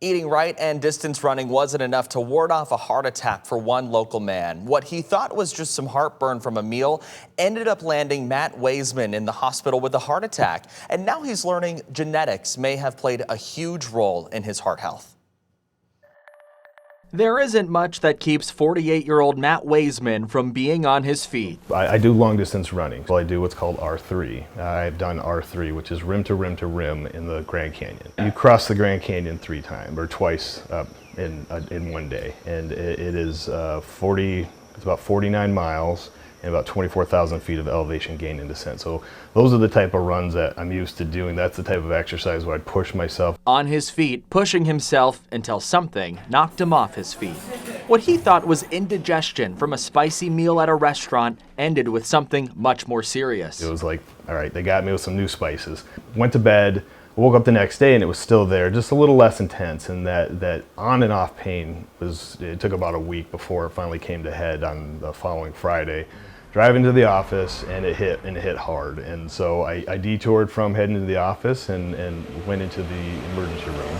Eating right and distance running wasn't enough to ward off a heart attack for one local man. What he thought was just some heartburn from a meal ended up landing Matt Wezeman in the hospital with a heart attack. And now he's learning genetics may have played a huge role in his heart health. There isn't much that keeps 48-year-old Matt Wezeman from being on his feet. I do long distance running. So I do what's called R3. I've done R3, which is rim to rim to rim in the Grand Canyon. You cross the Grand Canyon twice in one day, and it is it's about 49 miles and about 24,000 feet of elevation gain and descent. So those are the type of runs that I'm used to doing. That's the type of exercise where I push myself. On his feet, pushing himself until something knocked him off his feet. What he thought was indigestion from a spicy meal at a restaurant ended with something much more serious. It was like, all right, they got me with some new spices. Went to bed, woke up the next day and it was still there, just a little less intense, and that on and off pain it took about a week before it finally came to head on the following Friday. Driving to the office, and it hit hard, and so I detoured from heading to the office and went into the emergency room.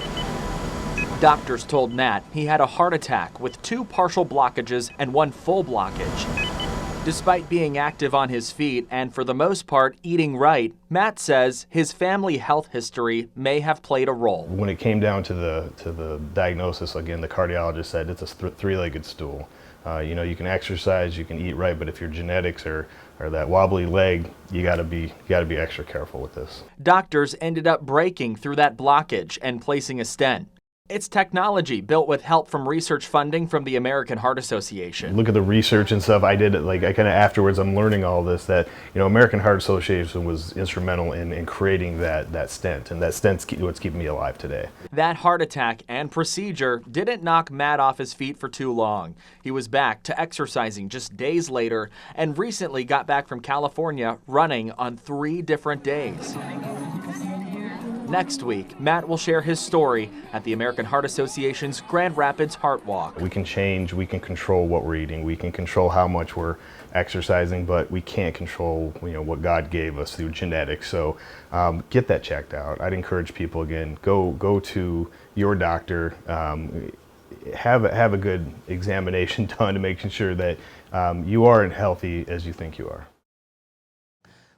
Doctors told Matt he had a heart attack with 2 partial blockages and 1 full blockage. Despite being active on his feet and for the most part eating right, Matt says his family health history may have played a role. When it came down to the diagnosis, again, the cardiologist said it's a three-legged stool. You can exercise, you can eat right, but if your genetics are that wobbly leg, you gotta be extra careful with this. Doctors ended up breaking through that blockage and placing a stent. It's technology built with help from research funding from the American Heart Association. Look at the research and stuff. I did it, I kind of afterwards, I'm learning all this, that American Heart Association was instrumental in creating that stent, and that stent's what's keeping me alive today. That heart attack and procedure didn't knock Matt off his feet for too long. He was back to exercising just days later and recently got back from California running on 3 different days. Next week, Matt will share his story at the American Heart Association's Grand Rapids Heart Walk. We can change, we can control what we're eating, we can control how much we're exercising, but we can't control what God gave us through genetics. So get that checked out. I'd encourage people, again, go to your doctor, have a good examination done to make sure that you are as healthy as you think you are.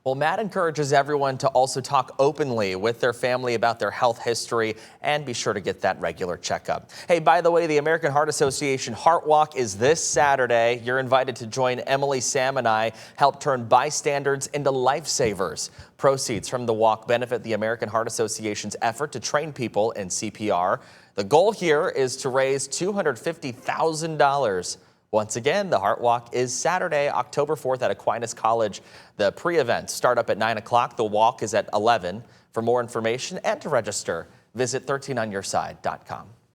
Well, Matt encourages everyone to also talk openly with their family about their health history and be sure to get that regular checkup. Hey, by the way, the American Heart Association Heart Walk is this Saturday. You're invited to join Emily, Sam, and I help turn bystanders into lifesavers. Proceeds from the walk benefit the American Heart Association's effort to train people in CPR. The goal here is to raise $250,000. Once again, the Heart Walk is Saturday, October 4th at Aquinas College. The pre-events start up at 9 o'clock. The walk is at 11. For more information and to register, visit 13onyourside.com.